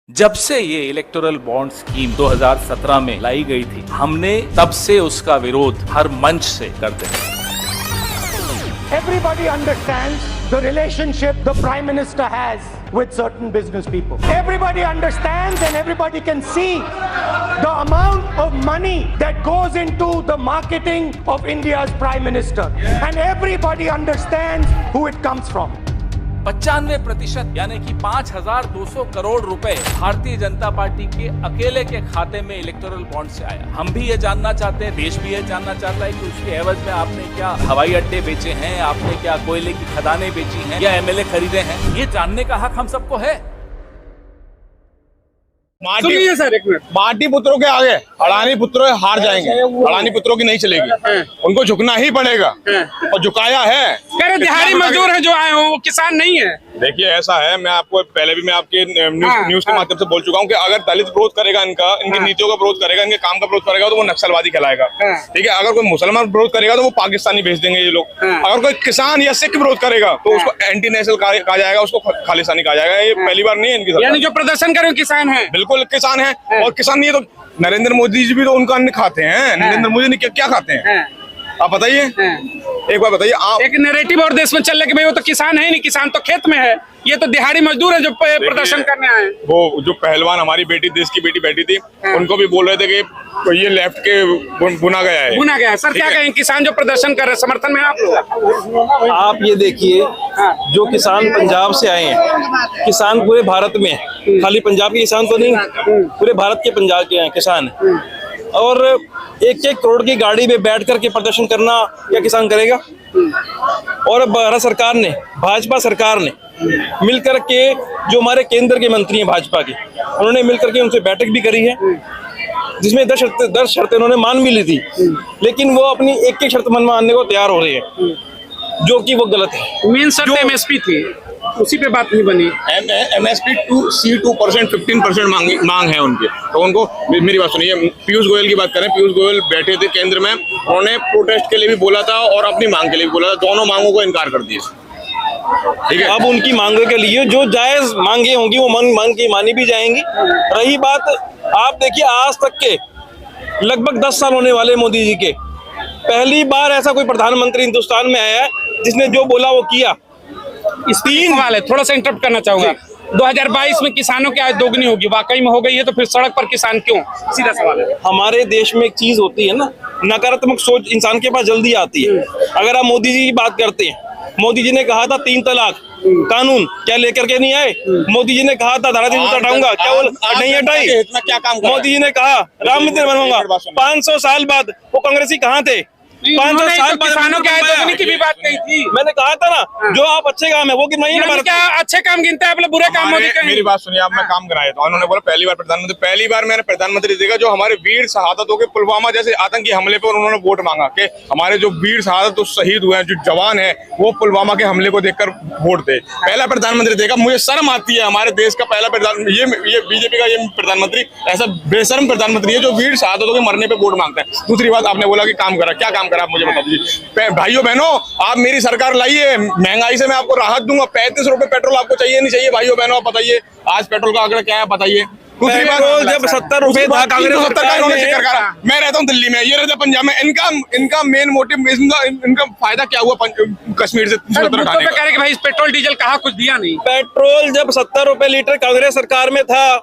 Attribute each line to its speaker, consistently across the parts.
Speaker 1: जब से ये इलेक्टोरल बॉन्ड स्कीम 2017 में लाई गई थी, हमने तब से उसका विरोध हर मंच से करते हैं।
Speaker 2: Everybody understands the relationship the Prime Minister has with certain business people. Everybody understands and everybody can see the amount of money that goes into the marketing of India's Prime Minister. And everybody understands who it comes from.
Speaker 1: 95% यानी कि 5,200 करोड़ रुपए Bharatiya Janata party के अकेले के खाते में electoral bond से आया। हम भी ये जानना चाहते हैं, देश भी ये जानना चाहता है कि उसके एवज में आपने क्या हवाई अड्डे बेचे हैं, आपने क्या कोयले की खदानें बेची हैं या एमएलए खरीदे हैं। ये जानने का हक हम सबको है।
Speaker 3: सुनिए सर, एक मिनट।
Speaker 4: माटी पुत्रों के आगे अडानी पुत्रों हार जाएंगे। अडानी पुत्रों की नहीं चलेगी, उनको झुकना ही पड़ेगा और झुकाया है।
Speaker 3: कह रहे दिहाड़ी मजदूर है जो आए हो, वो किसान नहीं है।
Speaker 4: देखिए ऐसा है, मैं आपको पहले भी मैं आपके न्यूज के माध्यम से बोल चुका हूँ कि अगर दलित विरोध करेगा इनका, इनकी नीतियों का विरोध करेगा, इनके काम का विरोध करेगा तो वो नक्सलवादी कहलाएगा। ठीक है, अगर कोई मुसलमान विरोध करेगा तो वो पाकिस्तानी भेज देंगे ये लोग। अगर कोई किसान या सिख विरोध करेगा तो उसको एंटी नेशनल कहा जाएगा, उसको खालिस्तानी कहा जाएगा। ये पहली बार नहीं है इनकी।
Speaker 3: यानी जो प्रदर्शन करे किसान है,
Speaker 4: बिल्कुल किसान है। और किसान नहीं है तो नरेंद्र मोदी जी भी तो उनका अन्न खाते हैं। नरेंद्र मोदी ने क्या खाते हैं आप बताइए, एक बार बताइए आप।
Speaker 3: एक नैरेटिव और देश में चल रहा है कि भाई वो तो किसान है ही नहीं, किसान तो खेत में है, ये तो दिहाड़ी मजदूर है जो प्रदर्शन करने आए।
Speaker 4: वो जो पहलवान हमारी बेटी, देश की बेटी बैठी थी, उनको भी बोल रहे थे कि ये लेफ्ट के बुना गया है।
Speaker 3: सर क्या कहें, किसान जो प्रदर्शन कर रहे हैं समर्थन में आप लोग?
Speaker 5: आप ये देखिए, जो किसान पंजाब से आए हैं, किसान पूरे भारत में है, खाली पंजाब के किसान तो नहीं, पूरे भारत के पंजाब के हैं किसान। और 1-1 करोड़ की गाड़ी में बैठ करके प्रदर्शन करना क्या किसान करेगा? और भारत सरकार ने, भाजपा सरकार ने मिलकर के, जो हमारे केंद्र के मंत्री हैं भाजपा के, उन्होंने मिलकर के उनसे बैठक भी करी है, जिसमें 10 शर्तें उन्होंने मान भी ली थी, लेकिन वो अपनी एक शर्त मानने को तैयार हो रहे हैं, जो कि वो गलत है।
Speaker 3: मेन शर्त एमएसपी थी, उसी पे बात नहीं बनी।
Speaker 4: एमएसपी 2% 15% मांग है उनकी। तो उनको, मेरी बात सुनिए, पीयूष गोयल की बात करें, पीयूष गोयल बैठे थे केंद्र में, उन्होंने प्रोटेस्ट के लिए भी बोला था और अपनी मांग के लिए भी बोला था, दोनों मांगों को इनकार कर दिए। ठीक है,
Speaker 5: अब उनकी मांगों के लिए जो जायज मांगे होंगी वो मानी भी जाएंगी। रही बात, आप देखिए आज तक के लगभग 10 साल होने वाले मोदी जी के, पहली बार ऐसा कोई प्रधानमंत्री हिंदुस्तान में आया है जिसने जो बोला वो किया।
Speaker 3: इस 3 सवाल है, थोड़ा सा इंटरप्ट करना चाहूंगा। 2022 में किसानों की आय दोगुनी होगी, वाकई में हो गई है तो फिर सड़क पर किसान क्यों? सीधा सवाल है।
Speaker 5: हमारे देश में एक चीज होती है ना, नकारात्मक सोच इंसान के पास जल्दी आती है। अगर आप मोदी जी की बात करते हैं, मोदी जी ने कहा था 3 तलाक कानून, क्या लेकर के नहीं आए? मोदी जी ने कहा था धारा 3 हटाऊंगा, क्या वो नहीं हटाई?
Speaker 4: क्या काम
Speaker 5: मोदी जी ने कहा राम मंदिर बनवाऊंगा, 500 साल बाद वो कांग्रेसी कहाँ थे? 500 साल बाद
Speaker 3: किसानों के आय दोगुनी की भी बात कही थी।
Speaker 5: मैंने कहा था ना, जो आप अच्छे काम है वो गिनवाइए ना।
Speaker 3: क्या अच्छे काम गिनते हैं, बुरे काम मोदी कहें?
Speaker 4: मेरी बात सुनिए, आप मैं काम कराया था, उन्होंने बोला पहली बार मैंने प्रधानमंत्री देखा जो हमारे वीर शहादतों के, पुलवामा जैसे आतंकी हमले पर उन्होंने वोट मांगा कि हमारे जो वीर शहादत शहीद हुए हैं, जो जवान है, वो पुलवामा के हमले को देखकर वोट दे। पहला प्रधानमंत्री देखा, मुझे शर्म आती है, हमारे देश का पहला प्रधानमंत्री, ये बीजेपी का ये प्रधानमंत्री ऐसा बेशर्म प्रधानमंत्री है जो वीर शहादतों के मरने पे वोट मांगता है। दूसरी बात, आपने बोला कि काम करा, क्या काम करा आप मुझे बता दीजिए। भाइयों बहनों, आप मेरी सरकार लाइए, महंगाई से मैं आपको राहत दूंगा। 35 रुपए पेट्रोल आपको चाहिए नहीं चाहिए? भाइयों बहनों आप बताइए, आज पेट्रोल का आंकड़ा क्या है बताइए। दूसरी बात,
Speaker 5: जब 70 रुपए था कांग्रेस सरकार ने,
Speaker 4: जिक्र करा, मैं रहता हूँ दिल्ली में, ये रहता पंजाब में, इनका मेन मोटिव, इनका फायदा क्या हुआ कश्मीर से?
Speaker 3: भाई पेट्रोल डीजल कहा, कुछ दिया नहीं।
Speaker 5: पेट्रोल जब 70 रुपए लीटर कांग्रेस सरकार में था,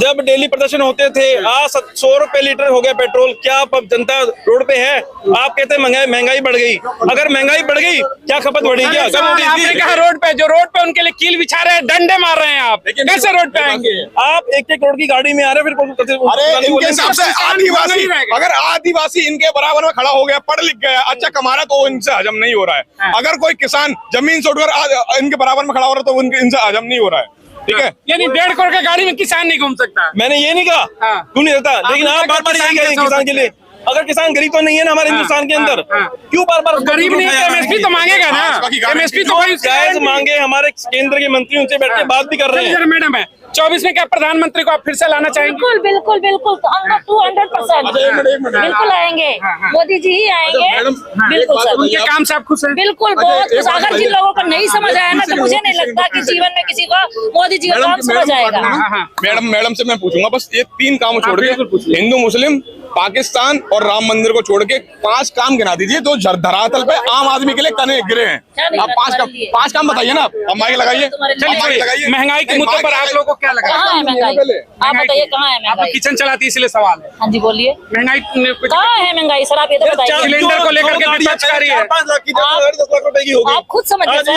Speaker 5: जब डेली प्रदर्शन होते थे, आज 100 रुपए लीटर हो गया पेट्रोल। क्या अब जनता रोड पे है? आप कहते हैं महंगाई बढ़ गई। अगर महंगाई बढ़ गई, क्या खपत बढ़ी? क्या
Speaker 3: आपने कहा रोड पे, जो रोड पे उनके लिए कील बिछा रहे हैं, डंडे मार रहे हैं, आप कैसे रोड पे आएंगे?
Speaker 5: आप 1-1 करोड़ की गाड़ी में आ रहे हैं, फिर
Speaker 4: अरे इनके हिसाब से आदिवासी, अगर आदिवासी इनके बराबर में खड़ा हो गया, पढ़ लिख गया, अच्छा कमा रहा, तो इनसे हजम नहीं हो रहा है। अगर कोई किसान जमीन से उठकर इनके बराबर में खड़ा हो रहा है तो इनसे हजम नहीं हो रहा है। ठीक है,
Speaker 3: यानी 1.5 करोड़ की गाड़ी में किसान नहीं घूम सकता।
Speaker 5: मैंने ये नहीं कहा, क्यों नहीं रहता, लेकिन आप बार-बार यही कहें किसान के लिए। अगर किसान गरीब तो नहीं है ना हमारे हिंदुस्तान के अंदर, क्यों बार बार
Speaker 3: गरीब नहीं है, एमएसपी तो मांगेगा ना, एमएसपी तो कोई
Speaker 5: जायज मांगे। हमारे केंद्र के मंत्री उनसे बैठ के बात भी कर रहे हैं।
Speaker 3: मैडम है 24 में क्या प्रधानमंत्री को आप फिर से लाना चाहेंगे?
Speaker 6: बिल्कुल बिल्कुल बिल्कुल 200% बिल्कुल आएंगे, मोदी जी ही आएंगे। बिल्कुल सर,
Speaker 3: उनके काम से आप खुश हैं?
Speaker 6: बिल्कुल बहुत कुछ। अगर जिन लोगों को नहीं समझ आया ना, तो मुझे नहीं लगता कि जीवन में किसी को मोदी जी का काम समझ आएगा।
Speaker 4: मैडम से मैं पूछूंगा बस ये 3 काम छोड़ के, हिंदू मुस्लिम पाकिस्तान और राम मंदिर को छोड़ के 5 काम गिना दीजिए जो धरातल पे आम आदमी के लिए कने गिरे हैं। आप 5 काम बताइए ना, अब माइक लगाइए।
Speaker 3: चलिए, महंगाई के मुद्दे पर आप लोगों को क्या लगा?
Speaker 6: कहाँ है महंगाई? आप बताइए कहाँ है
Speaker 3: आप
Speaker 6: महंगाई?
Speaker 3: किचन चलाती है इसलिए सवाल है।
Speaker 6: हाँ जी बोलिए,
Speaker 3: महंगाई
Speaker 6: कहाँ है महंगाई सर? आप ये तो बताइए।
Speaker 3: सिलेंडर को लेकर के विपक्षकारी है।
Speaker 5: 4-5 लाख की 10 लाख रुपए की हो गई।
Speaker 6: आप खुद समझिए सर,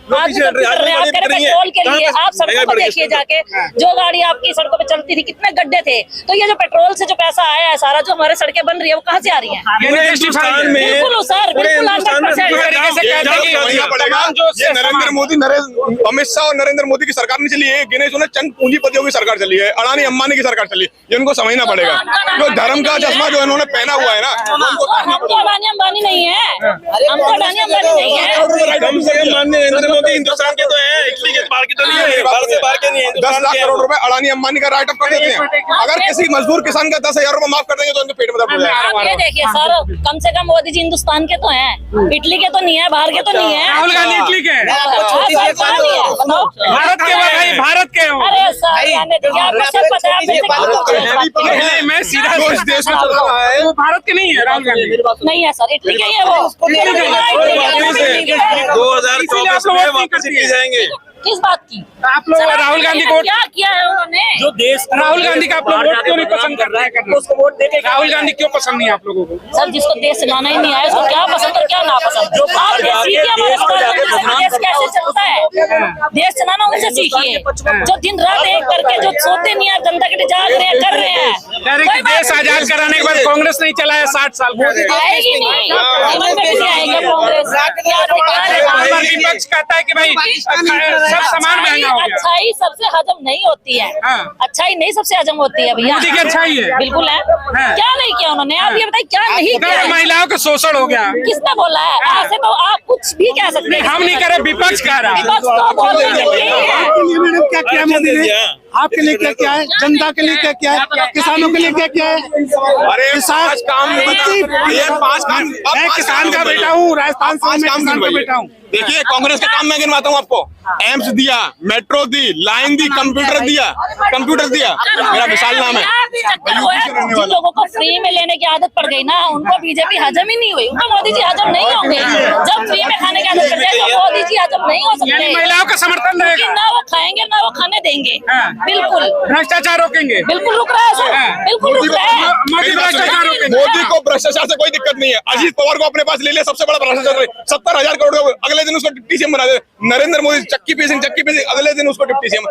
Speaker 6: आप पेट्रोल के लिए आप सड़कों पर देखिए जाके, जो गाड़ी आपकी सड़कों पे चलती थी कितने गड्ढे थे। तो ये जो पेट्रोल से जो पैसा आया है सारा, जो हमारे सड़कें बन रही है, वो कहाँ से आ रही है?
Speaker 5: हिंदुस्तान में
Speaker 6: बिल्कुल सर, बिल्कुल 100%।
Speaker 4: नरेंद्र मोदी, अमित शाह और नरेंद्र मोदी की सरकार नहीं चली है, गिने चुने चंद पूंजीपतियों की सरकार चली है, अडानी अंबानी की सरकार चली है। ये उनको समझना पड़ेगा। जो धर्म का चश्मा जो इन्होंने पहना हुआ है ना,
Speaker 6: हम तो अडानी अंबानी नहीं है, हम तो अडानी अंबानी नहीं है।
Speaker 5: कम से कम माननीय नरेंद्र मोदी हिंदुस्तान के तो हैं, इटली के बाहर के तो नहीं है, भारत से बाहर के नहीं है।
Speaker 4: 10 लाख करोड़ रुपए अडानी अंबानी का राइट अप कर देते हैं। अगर किसी मजदूर किसान का 10,000 रुपए माफ कर देंगे तो उनके पेट में दर्द हो जाएगा।
Speaker 6: आप ये देखिए सर, कम से कम मोदी जी हिंदुस्तान के तो हैं, इटली के तो नहीं है, बाहर के तो नहीं है।
Speaker 3: राहुल गांधी इटली के हैं? भारत के भाई, भारत के हो।
Speaker 6: अरे सर, आपको सब पता है।
Speaker 3: मैं सीधा
Speaker 4: इस देश में चल रहा है।
Speaker 3: वो भारत के नहीं है राहुल गांधी?
Speaker 6: नहीं है सर, इटली के ही है वो।
Speaker 5: 2024 में वापस किए जाएंगे।
Speaker 6: किस बात की?
Speaker 3: आप लोग राहुल गांधी को
Speaker 6: क्या किया है उन्होंने?
Speaker 5: जो देश
Speaker 3: राहुल गांधी का आप लोग वोट क्यों नहीं पसंद कर रहे हैं? उसको वोट देके राहुल गांधी क्यों पसंद नहीं है आप लोगों को?
Speaker 6: सर, जिसको देश चलाना ही नहीं आया उसको क्या पसंद और क्या ना पसंद? आप सीखिए हमारे देश कैसे चलता है। देश चलाना उनसे सीखिए, जो दिन रात एक करके जो सोते नहीं है, जनता के लिए जाग रहे हैं, कर रहे हैं।
Speaker 3: देश आजाद कराने के बाद कांग्रेस नहीं चलाया 60 साल
Speaker 6: आएगी नहीं, जीवन में भी आएगा कांग्रेस।
Speaker 3: विपक्ष कहता है कि भाई सब सामान महंगा हो गया।
Speaker 6: अच्छाई सबसे हजम नहीं होती है, अच्छाई नहीं सबसे हजम होती है भैया।
Speaker 3: मोदी की अच्छाई है,
Speaker 6: बिल्कुल है। क्या नहीं किया उन्होंने? आप ये बताइए, क्या नहीं किया?
Speaker 3: महिलाओं का शोषण हो गया।
Speaker 6: किसने बोला है? ऐसे तो आप कुछ भी कह सकते हैं।
Speaker 3: हम नहीं करे, विपक्ष कह रहा है।
Speaker 6: विपक्ष तो बोल रहे हैं।
Speaker 2: क्या किया मोदी ने? आपके लिए क्या क्या है? जनता के लिए क्या क्या है? किसानों के लिए क्या क्या है?
Speaker 4: अरे 5 काम ये 5 काम।
Speaker 2: मैं किसान का बेटा हूँ, राजस्थान से, मैं किसान का बेटा हूँ।
Speaker 4: देखिए कांग्रेस का काम मैं गिनवाता हूँ आपको। एम्स दिया, मेट्रो दी, लाइन दी, कंप्यूटर दिया, मेरा विशाल नाम है।
Speaker 6: जिन लोगों को फ्री में लेने की आदत पड़ गई ना, उनको बीजेपी हजम ही नहीं हुई, उनको मोदी जी हजम नहीं होंगे। जब फ्री में खाने की आदत पड़ जाए तो मोदी जी हजम नहीं हो सकते।
Speaker 3: महिलाओं का समर्थन रहेगा,
Speaker 6: ना वो खाएंगे ना वो खाने देंगे। बिल्कुल
Speaker 3: भ्रष्टाचार रोकेंगे,
Speaker 6: बिल्कुल रुक रहा है सर, बिल्कुल रुक रहा है।
Speaker 3: मोदी भ्रष्टाचार रोकेंगे।
Speaker 4: मोदी को भ्रष्टाचार से कोई दिक्कत नहीं है। अजीत पवार को अपने पास ले लिया, सबसे बड़ा भ्रष्टाचार 70,000 करोड़, अगले दिन उसको डिप्टी सीएम बना दे। नरेंद्र मोदी चक्की पीसिंग, अगले दिन उसको डिप्टी सीएम।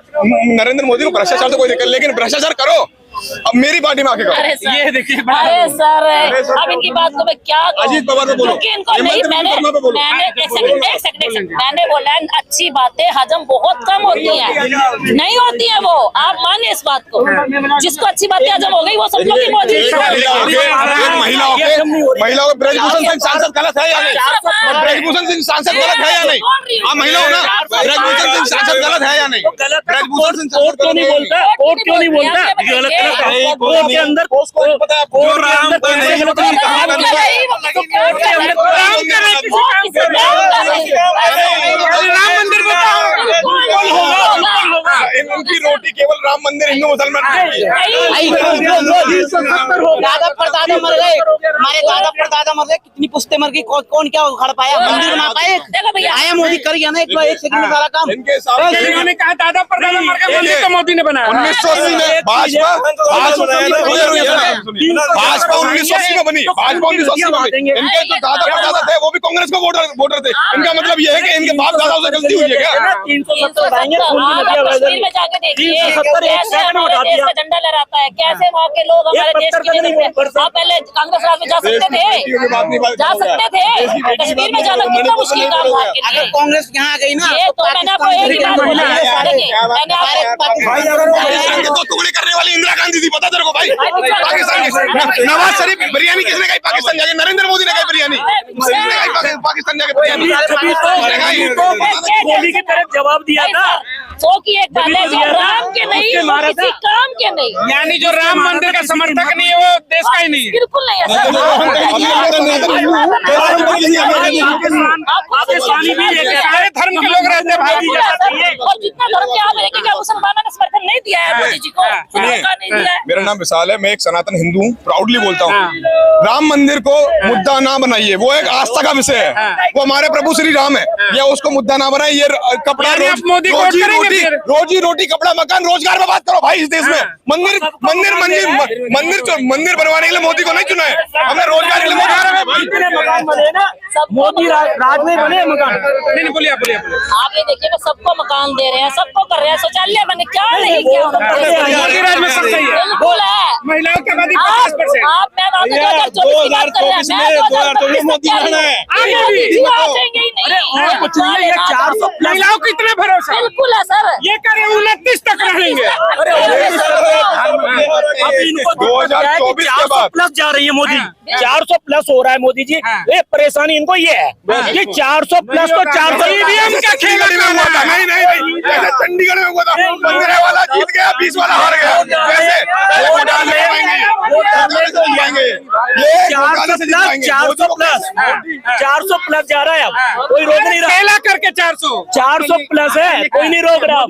Speaker 4: नरेंद्र मोदी को भ्रष्टाचार से कोई दिक्कत, लेकिन भ्रष्टाचार करो अब मेरी पार्टी में आके करो।
Speaker 3: ये देखिए,
Speaker 6: अरे सर, अब इनकी बात को मैं क्या कहूं?
Speaker 4: अजीत पवार को बोलो,
Speaker 6: क्योंकि इनको नहीं, मैंने एक सेकंड मैंने बोला अच्छी बातें हजम बहुत कम होती हैं, नहीं होती है वो। आप मानिए इस बात को। जिसको अच्छी बातें हजम हो गई वो समझो कि मोदी
Speaker 4: महिलाओं के ब्रजभूषण सिंह सांसद गलत है या नहीं? ब्रजभूषण सिंह सांसद गलत है या नहीं? आप महिलाओं ना, ब्रजभूषण सिंह सांसद गलत है या नहीं? ब्रजभूषण सिंह
Speaker 6: कोर्ट क्यों नहीं बोलता? कोर्ट क्यों नहीं बोलता? कोर्ट के अंदर
Speaker 3: राम मंदिर
Speaker 4: इनकी रोटी केवल राम मंदिर हिंदू मुसलमान
Speaker 7: दादा परदादा मर गए, हमारे दादा परदादा मर गए, कितनी पुश्ते मर गई, कौन क्या उखाड़ पाया? मंदिर बना पाए? आया मोदी कर गया ना एक सेकंड में सारा काम।
Speaker 3: इन्होंने कहा दादा परदादा मर गए, मंदिर तो मोदी ने बनाया।
Speaker 4: 1980 में भाजपा 1980 में बनी, भाजपा 1980 में बनी। इनके जो दादा परदादा थे वो भी कांग्रेस को वोटर थे। इनका मतलब ये है कि इनके बाप दादाओं से गलती हुई है क्या?
Speaker 6: 370 में जाके देखिए कैसे हमारे देश का झंडा लहराता है, कैसे वहाँ के लोग हमारे देश की लिए। आप पहले कांग्रेस राज में जा सकते थे, कश्मीर में जाना कितना मुश्किल काम था आपके लिए।
Speaker 7: कांग्रेस यहाँ आ गई ना,
Speaker 6: ये तो मैंने आपको एक ही बात बोली है, मैंने आपको
Speaker 4: दो टुकड़े करने वाली इंदिरा गांधी थी, पता तेरे को भाई? पाकिस्तान नवाज शरीफ बिरयानी किसने खाई पाकिस्तान जाके? नरेंद्र मोदी ने खाई बिरयानी। पाकिस्तान जाके बिरयानी
Speaker 8: मोदी की तरफ जवाब दिया था।
Speaker 6: 100 की एक बात है, जो राम के नहीं वो किसी काम के नहीं।
Speaker 3: यानी जो राम मंदिर का समर्थक नहीं है वो देश का ही नहीं है।
Speaker 6: बिल्कुल नहीं है सर।
Speaker 8: पाकिस्तानी भी ये कहता है
Speaker 3: धर्म के लोग रहते हैं भाई।
Speaker 6: और जितना धर्म के आप लेके क्या मुसलमानों ने समर्थन नहीं दिया है मोदी जी को? नहीं दिया है।
Speaker 4: मेरा नाम विशाल है, मैं एक सनातन हिंदू हूँ, प्राउडली बोलता हूँ। राम मंदिर को मुद्दा ना बनाइए, वो एक आस्था का विषय है, वो हमारे प्रभु श्री राम है, या उसको मुद्दा ना बनाए। ये कपड़ा रोजी रोटी कपड़ा मकान रोजगार में बात करो भाई इस देश में। मंदिर बनवाने के लिए मोदी को नहीं चुना है, हमने रोजगार के लिए
Speaker 8: मकान बने ना, मोदी राज में बने मकान।
Speaker 3: नहीं बोलिए
Speaker 6: आप ये देखिए ना, सबको मकान दे रहे हैं, सबको कर रहे हैं, शौचालय बने, क्या नहीं किया
Speaker 3: मोदी राज में सब सही है।
Speaker 6: बिल्कुल है।
Speaker 3: महिलाओं की आबादी 50%।
Speaker 6: आप मैं 2024 की बात कर रहे हैं, मैं 2024 मोदी आगे भी आ जाएंगे ही नहीं।
Speaker 8: ये 400
Speaker 3: महिलाओं को इतना भरोसा
Speaker 6: बिल्कुल है सर।
Speaker 3: ये करे 29 तक रहेंगे।
Speaker 8: अब इनको
Speaker 4: 2024 के बाद
Speaker 8: 400 प्लस जा रही है मोदी, 400 प्लस हो रहा है मोदी जी। ये परेशानी इनको ये है कि 400 प्लस तो 400
Speaker 3: ईवीएम का खेल
Speaker 4: में हुआ था। नहीं जैसे चंडीगढ़ में हुआ था, 15 वाला जीत गया, 20 वाला हार गया। वैसे
Speaker 8: 400 प्लस जा रहा है, अब कोई रोक नहीं रहा।
Speaker 3: खेला करके 400
Speaker 8: प्लस है, कोई नहीं रोक रहा।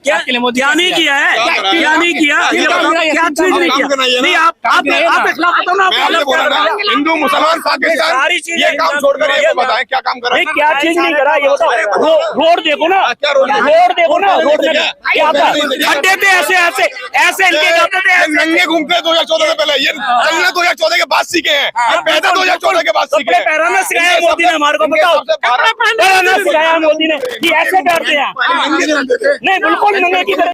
Speaker 8: क्या नहीं किया है, क्या नहीं किया, क्या चीज नहीं किया। नहीं आप इखलाफ बताओ ना।
Speaker 4: हिंदू मुसलमान पाकिस्तान ये काम छोड़कर ये बताएं क्या काम करा?
Speaker 8: क्या चीज नहीं करा ये बताओ। रोड देखो ना, रोड में क्या था, खड्डे थे ऐसे इनके जाते थे।
Speaker 4: नंगे घूमते 2014 से पहले, ये चलना 2014 के बाद सीखे हैं, ये पैदा 2014 के बाद सीखे हैं।
Speaker 8: पहराना सिखाया मोदी ने हमारे को, बताओ पहराना सिखाया मोदी ने कि ऐसे करते हैं। नहीं बिल्कुल नंगे की तरह